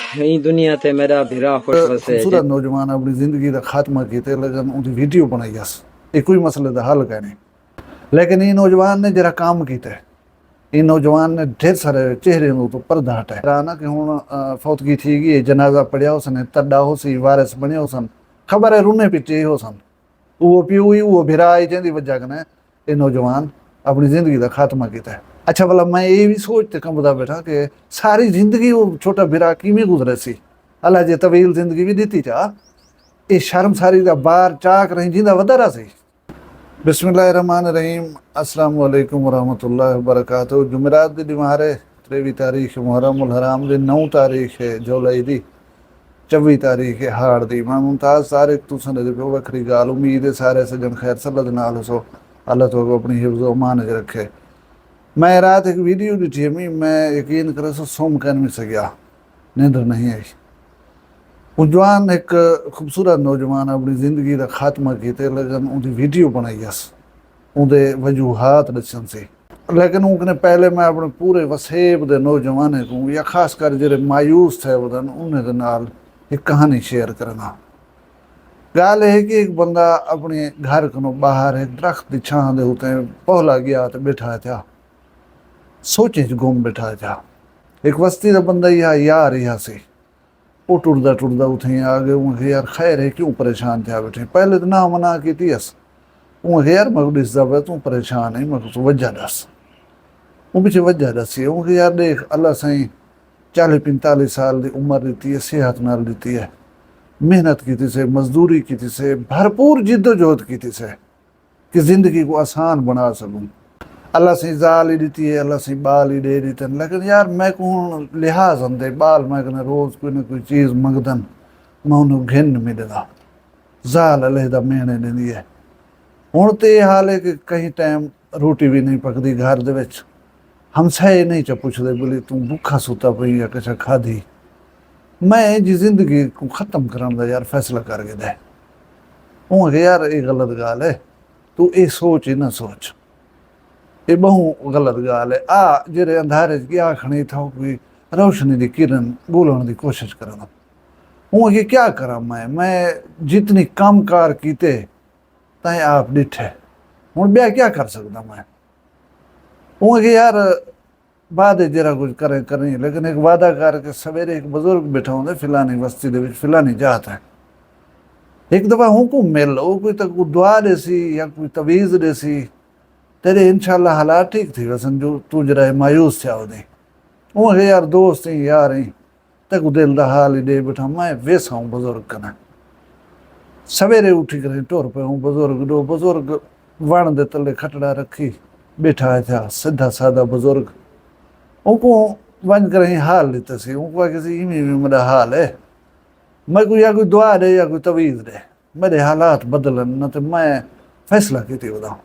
ई दुनिया ते मेरा भिरा खुश वसे खूबसूरत नौजवान अपनी जिंदगी का खात्मा किया लेकिन उनकी वीडियो बनाई अस ये कोई मसले का हल कहने लेकिन ये नौजवान ने जरा काम किया ये नौजवान ने ढेर सारे चेहरे तो पर्दा हटाया ना कि हूँ फौतगी थी गई जनाजा पढ़िया हो सन तड्डा हो सी वारिस बने हो सन खबर है रूने पिछे हो सन वो प्यू ही वो भिरा आई जैसी वजह कने ये नौजवान अपनी जिंदगी का खात्मा किया। अच्छा भला मैं ये भी सोचते कंबदा बैठा कि सारी जिंदगी वो छोटा भिरा किमें गुजरे सी अल्लाह जे तवील जिंदगी भी दी चा ये शर्म सारी का बार चाक रही जिंदा वधारा सी। बिस्मिल्लाहिर्रहमानिर्रहीम अस्सलाम वालेकुम वरहमतुल्लाहि वबरकातुहू। जुमेरात दी मारे 23 तारीख मुहर्रमुल हराम दी 9 तारीख है जुलाई दी 24 तारीख है हाड़ दी। मैं मुमताज़ तारिक तुसन दे पे वखरी गाल उम्मीद है सारे सजन खैर सल्लत नाल सो अल्लाह तो अपनी हिफ्ज़ व अमान च रखे। मैं रात एक वीडियो ॾिठी हुई मैं यकीन करे सो सोम कर नहीं सकिया नींद नहीं आई। जवान एक खूबसूरत नौजवान अपनी जिंदगी का खात्मा किया लेकिन उनकी वीडियो बनाई अस उनके वजूहात दसन से लेकिन उनने पहले मैं अपने पूरे वसेब के नौजवान को या खास कर जो मायूस थे वदन उन्हें नाल एक कहानी शेयर करना। गाल है कि एक बंदा अपने घर को बाहर एक दरख्त की छां दे उते पहला गया तो बैठा था सोचे च गुम बैठा था। एक वस्ती का बंदा यार यहाँ से वो टुरदा टुरदा उठे आगे उनके यार खैर है क्यों परेशान थे बैठे पहले तो ना मना की थी अस उनके यार मैं डिसदा पे तू परेशान है मैं तू वजह दस वो पीछे वजह दसी है उनके यार देख अल्लाह सही 40-45 साल की उम्र दी है सेहत नाल दी है मेहनत की थी से मजदूरी की थी से भरपूर जिद्दोजहद की थी से कि जिंदगी को आसान बना सकूँ। अल्लाह से जाल ही दी है अल्लाह से बाल ही दे दी लेकिन यार मैं को लिहाज आंदे बाल मैं कहना रोज कोई ना कोई चीज़ मंगदन मैं उन्हें घिन मिलदा जाल अलहदा महीने दी है। हूँ तो यह हाल है कि कहीं टाइम रोटी भी नहीं पकती घर दे विच हमसाए नहीं च पुछदे बोली तू भुखा सुता पई या किश खाधी मैं जी जिंदगी को ख़त्म करने का यार फैसला करके दे हूँ कि यार ये गलत गाल है तू ये सोच ही ना सोच ये बहु गलत गाल है आ जेरे अंधारे क्या खड़ी था कोई रोशनी की किरण बोलने की कोशिश करना हूँ कि क्या करा मैं जितनी काम कार कीते ताए आप डिठे हूँ ब्याह क्या कर सकता मैं हूँ कि यार बाद जरा कुछ करें लेकिन एक वादा करके सवेरे एक बुजुर्ग बैठा होंगे फिलानी बस्ती दे फिलानी जात है एक दफ़ा हूँ को मिल वो कोई तो दुआ देसी या कोई तवीज़ देसी तेरे इंशाल्लाह हालात ठीक थी वसन जो तू जरा मायूस थे उदे वो यार दोस्त ही यार ही तक दिल का हाल ही दे बैठा मैं वेसा हूँ बुजुर्ग कना सवेरे उठी कर टुर पे हूँ बुजुर्ग दो बुजुर्ग वण दे तले खटड़ा रखी बैठा था सीधा सादा बुजुर्ग उनको वन कर हाल लेते सी उनको किसी इमी में मेरा हाल है मैं कोई या कोई दुआ दे या कोई तवीज़ दे मेरे हालात बदलन न तो मैं फैसला की थी बताऊँ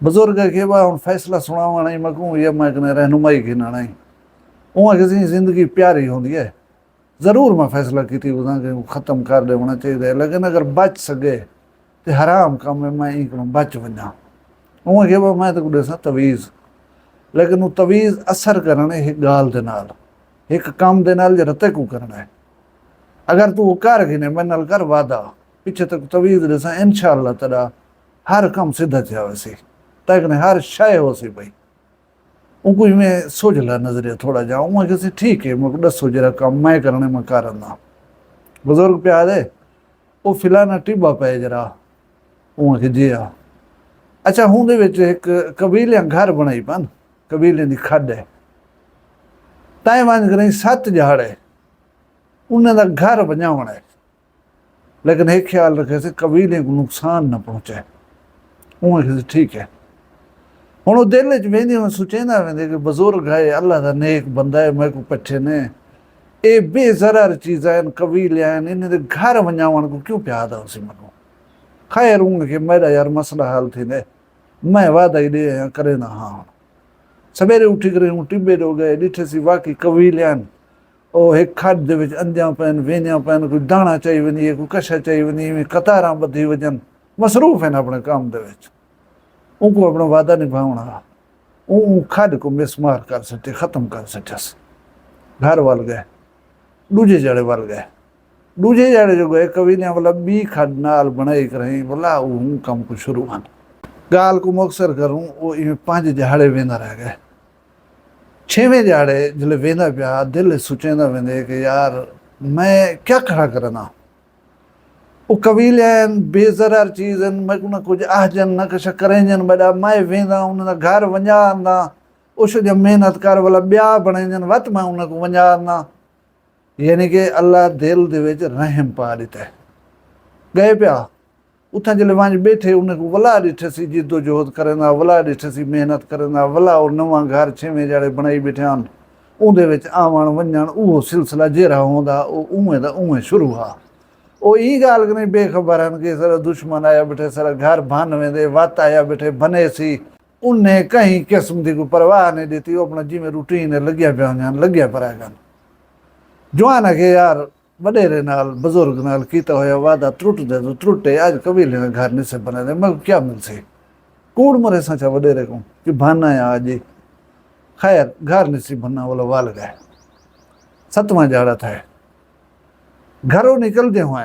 बुजुर्ग के बाद फैसला सुनावा नहीं मैं कहूँ या मैं कहने रहनुमाई की ना नहीं वहाँ किसी जिंदगी प्यारी होती है ज़रूर मैं फैसला की थी उदा कि ख़त्म कर दे होना चाहिए लेकिन अगर बच सके तो हराम काम में मैं एक बच वना वहाँ के बाद मैं तो दसा तवीज़ लेकिन वो तवीज़ असर करना एक गाल दे नाल एक काम दे नाल जरा तक करना है अगर तू वो कर गिने मैं नाल कर वादा पीछे तक तवीज़ दसा इंशाअल्लाह तेरा हर काम सीधा थे वैसे तक ने हर शय हो सी भाई उनको मैं सोच ला नजरिया थोड़ा जाऊँ मैं किसी ठीक है मैं दसो जरा काम मैं करने में करना बुजुर्ग पे आ दे वो फिलाना टिब्बा पे जरा उहाँ के जी आ अच्छा हूँ दे विच एक कबीले घर बनाई पन कबीले की खड्ड है ताए वन करें 7 जहाड़े उन्हें का घर बनावना है लेकिन एक ख्याल रखे से कबीले को नुकसान न पहुँचे उहाँ किसी ठीक है हूँ दिल च वेंदी मैं सोचेंदा वेंदे कि बुजुर्ग है अल्लाह का नेक बंदा है मैं को पट्ठे ने ये बेजरार चीज़ा कबीले इन्हें घर वञावण को क्यों प्याद उसी मको खैर हूँ कि मेरा यार मसला हल थी ने मैं वादा ही दे करे ना हाँ सवेरे उठी करे हूँ टिब्बे हो गए ॾिठे सी वाकई कबीले ओ एक खड्ड दे विच अंदियां पैन वेंदियां पैन कोई दाणा चई वञे कोई कश चई वञे कतारां ॿधी वञनि मसरूफ़ आहिनि अपने काम दे विच उनको अपना वादा निभावना खड को मिसमार कर सके ख़त्म कर सठस घर वाल गए दूजे जड़े वल गए। दूजे जड़े जो गए कवि ने बोला बी खड नाल बनाई करें बोला हूँ कम को शुरू वन गाल को मुक्सर करूँ वो इवें 5 जहाड़े वेंदा रह गए। 6वें जहाड़े जिले वेंदा पिया दिल सोचेंदा वेंदे कि यार मैं क्या खड़ा करना वो कबीलियन बेजरार चीज़न मैं कुछ कुछ आहजन न कछ करेंजन बड़ा मैं वेंदा उन घर वंजाना उस जब मेहनत कर वाला ब्याह बनेजन वत मैं उनको वंजाना यानी कि अल्लाह दिल दे विच रहम पा दिता है। गए पिया उथा जिले वंज बैठे उनको वला डिठे सी जिद्दो जोहद करना वला डिठे सी मेहनत करना वला और नवा घर 6वें जड़े बनाई बैठे हैं उहदे विच आवन वंजन उहो सिलसिला जेरा होंदा उवें दा उवें शुरू हा। वो ई गाल नहीं बेखबर हैं कि सारा दुश्मन आया बैठे सारा घर भन वेंदे वत आया बैठे बने सी उन्हें कहीं किस्म की कोई परवाह नहीं दी वो अपना जिमें रूटीन लग्या पिया लग्या परा गन जवान है कि यार वडेरे नाल बजुर्ग नाल कीता होया वादा त्रुट दे तो त्रुटे आज कबीले ने घर नहीं से बने दे मैं क्या मिल से कूड़ मरे सचा वडेरे को कि भाना है आज खैर घर नहीं सी बनना वाला वाल गए। 7वां जाड़ा था घरों निकल दे हुए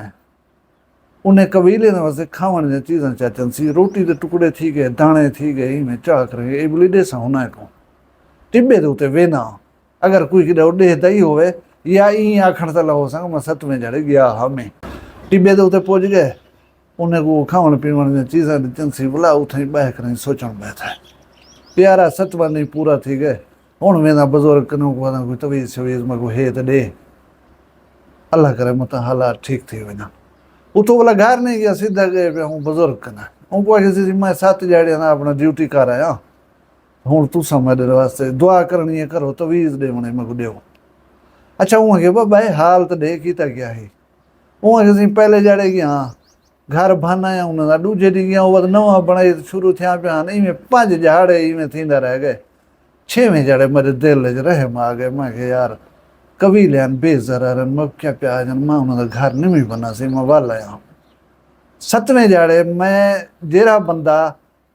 उन्हें कबीले ने वैसे खावन जी चीज़ा चाचन सी रोटी के टुकड़े थी गए दाने थी गए में चाक रहे इबली डेसा होना को टिब्बे के उत्ते वेना अगर कोई कि डेहता ही होवे या ई आखण तला हो संग मैं 7वें जड़े गया हमें टिब्बे के उत्ते पहुंच गए उन्हें को खावन पीवन जी चीज़ा दिचन सी बोला उथे बह कर सोचण बैठा है प्यारा 7वां नहीं पूरा थी गए हुण वेंदा बुजुर्ग कनो कोई तवीज़ शवीज़ मको हे तो दे अल्लाह करे मत हालात ठीक थी वना उतो वाला घर नहीं गया सीधा गए पे हूँ बुजुर्ग कना उनको आखिर मैं 7 जड़े ना अपना ड्यूटी कर आया हूँ तू मेरे वास्ते दुआ करनी है करो तवीज़ दे मने मैं देव अच्छा हूँ आगे बाबा हाल तो दे कीता क्या है हूँ आगे पहले जड़े गया घर बन आया उन्होंने दूजे डी गया वो नवा बनाई शुरू थे पे हाँ इवें 5 जहाड़े इवें थींदा रह गए 6वें जड़े मेरे दिल च रहम आ गए मैं यार कबीलियन बेजरारन मैं क्या प्याजन मैं उन्होंने घर नहीं बना सी मैं वाल आया 7वें जाड़े मैं जेरा बंदा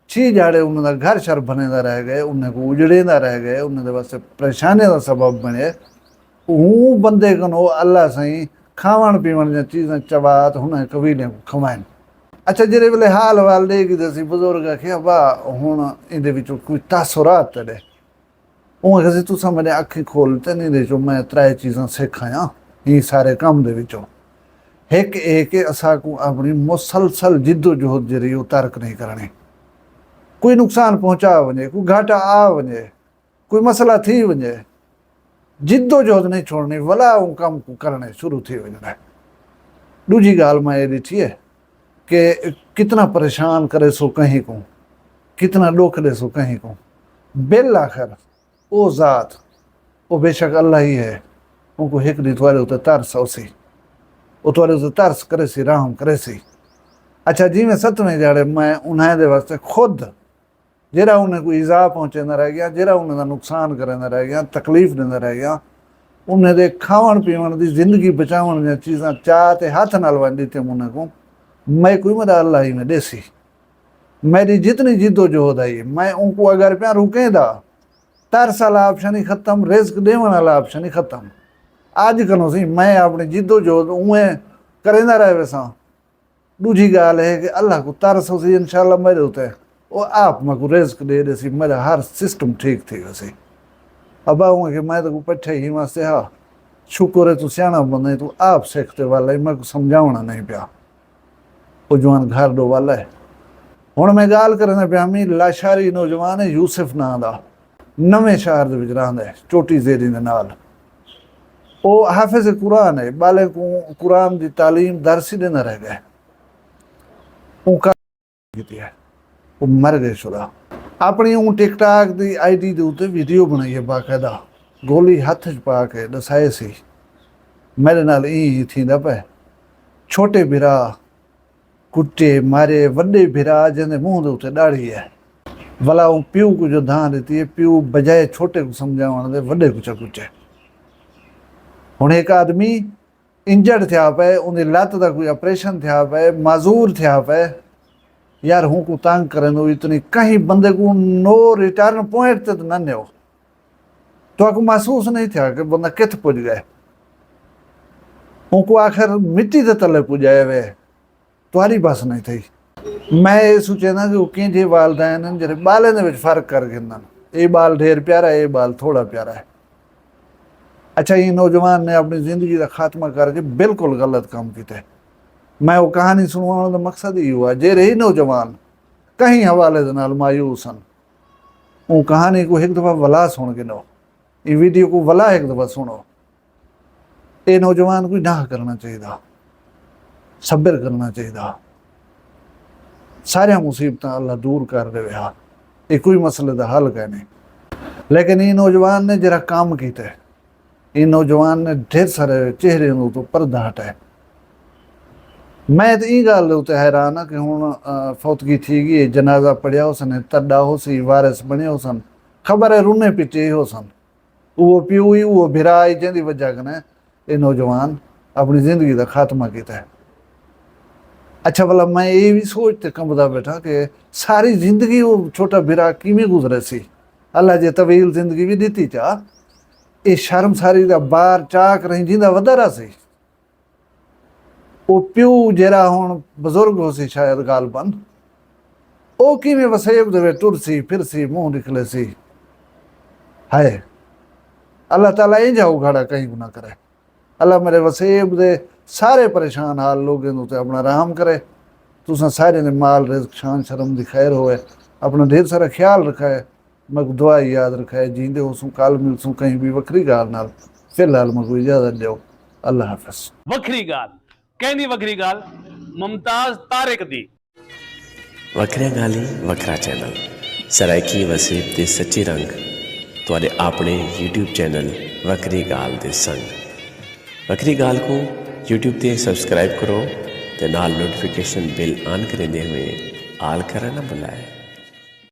6 जाड़े उन्होंने घर शर बनेदा रह गए उन्हें को उजड़ेदा रह गए उन्हें वास्ते परेशानी का सबब बने हूँ बंदे कनो अल्लाह सही खावन पीवन जी चीज़ा चबात उन्हें कबीले को खवाइन अच्छा जेरे वेले हाल वाल दे कि दसी बुजुर्ग आखे वाह हुण इहदे विचों कोई तासुरात दे उं कहते तुसा मेरे अखी खोलते नहीं दे मैं 3 चीज़ा सिखाया ये सारे काम दे विचों एक एक असा को अपनी मुसलसल जिद्दोजहद जी वो तर्क नहीं करनी कोई नुकसान पहुँचा वने कोई घाटा आ वने कोई मसला थी वने जिद्दोजहद नहीं छोड़नी वला उन काम को करने शुरू थी वने। दूजी गाल मैं ये ॾिठी है कि कितना परेशान करे सो कहीं को कितना दुख दे सो कहीं को बिल आखिर वो ज़ात वो बेशक अल्लाह ही है उनको एक डी थोड़े उते तरस औसी वो थोड़े उते तरस करे सी राम करे सी। अच्छा जी मैं 7वें जड़े मैं उन्हें दे वास्ते खुद जेरा उन्हें कोई ईज़ा पहुँचेंदा रह गया जेरा उन्हें नुकसान करेंदा रह गया तकलीफ देंदा रह गया उन्हें दे खावन पीवन की जिंदगी बचावन जी चीज़ा चाह ते हाथ नाल वन दी उन्हें को मैं कोई मदा अल्लाह ही में देसी मेरी जितनी जिद्दोजहद आई मैं उनको अगर प्या रुकें दा तरस वाला ऑप्शन ही खत्म रिस्क देवन वाला ऑप्शन ही खत्म आज कनो सी मैं अपनी जिद्दोजहद उवें करेंदा रहे वैसा। दूजी गाल है कि अल्लाह को तरस सी इंशाल्लाह मेरे उते वो आप मैं को रिस्क दे दे सी मेरा हर सिस्टम ठीक थी वैसे अब आऊँगा कि मैं तो पट्ठे ही वास्ते हाँ शुक्र है तू सियाणा बंदे तू आप सीखते वाला मैं को समझावना नहीं पिया वो जवान घर दो वाला है हुण मैं गाल करना पिया मी लाशारी नौजवान है यूसुफ नां दा नवे शहर दे विच रहिंदा है चोटी ज़ेरी दे नाल वो हाफिज़ कुरान है बाले को कुरान की तालीम दरसी देना रह गए है वो मर गए शुरा अपनी ऊँ टिकटॉक की ID के उत्ते वीडियो बनाई है बाकायदा गोली हथ च पा के दसाए सी मेरे नाल ई थींदा पे छोटे बिरा कुटे मारे वड्डे बिरा जिंदे मुँह के उत्ते दाढ़ी है भला वो प्यू को जो धान देती है प्यू बजाय छोटे को समझावन दे वड्डे को चकुचे हुण एक आदमी इंजर्ड थिया पे उनकी लत का कोई ऑपरेशन थिया पे माजूर थिया पे यार हूँ को तंग करें इतनी कहीं बंदे को नो रिटर्न पॉइंट तक न नो तो आपको महसूस नहीं था कि बंदा कित पुज गए उनको आखिर मिट्टी के तले पुजाए वे तुम्हारी बस नहीं थी। मैं ये सोचे ना कि कंहिंजे वालदैन आहिनि जहिड़े ॿारनि जे विच फ़र्क़ु कर गिंदा ये बाल ढेर प्यारा है, ये बाल थोड़ा प्यारा है। अच्छा, ये नौजवान ने अपनी ज़िंदगी का खात्मा करके बिल्कुल गलत काम किया। मैं वो कहानी सुनवाने का मकसद ही हुआ जे रही नौजवान कहीं हवाले दे नाल मायूस हैं, वो कहानी को एक दफ़ा वला सुन के नो, ये वीडियो को वला एक दफ़ा सुनो। ये नौजवान को ना करना चाहिए, सब्र करना चाहिए। सारे मुसीबत अल्लाह दूर कर दे, ये कोई मसले का हल है नहीं। लेकिन ये नौजवान ने जरा काम किया, ये नौजवान ने ढेर सारे चेहरे तो पर्दा हटाया। मैं तो ये गल उत्ते हैरान हाँ कि हुण फौतगी थी गई, जनाजा पढ़िया हो सन, तड्डा हो सी, वारिस बने हो सन, खबर है रुने पिटे हो सन, वो प्यू ही वो भिरा ही जिंदी वजह कने ये नौजवान अपनी जिंदगी का खात्मा किया है। अच्छा, भला मैं ये भी सोचते कंबदा बैठा कि सारी जिंदगी वो छोटा भिरा किवें गुजरे सी। अल्लाह जे तवील जिंदगी भी दी चा, ये शर्म सारी का बार चाक रही जिंदा वधारा सी। वो प्यू जरा हुण बजुर्ग हो सी शायद गालबन, वो किवें वसेब दे टुर सी फिर सी मुंह निकले सी। हाय अल्लाह ताला इंजा उघाड़ा कहीं ना करे। अल्लाह मेरे वसेब दे सारे परेशान हाल लोगों उत्ते अपना रहम करे। तुसां सारे ने माल रिज़्क शान शर्म दी खैर होए, अपना ढेर सारा ख्याल रखा है। मैं दुआ याद रखा है, जींदे हो सूं कल मिलसूं कहीं भी वक्री गाल नाल। फिलहाल मैं कोई इजाजत दो, अल्लाह हाफिज़। वक्री गाल कहंदी वक्री गाल मुमताज तारिक दी। वखरिया गाली वखरा चैनल सराइकी वसीब दे सच्चे रंग तुहाडे अपने YouTube चैनल वक्री गाल दे संग। वक्री गाल को YouTube ते सब्सक्राइब करो ते नाल नोटिफिकेशन बिल ऑन करेंदे हुए आल करना ना भुलाए।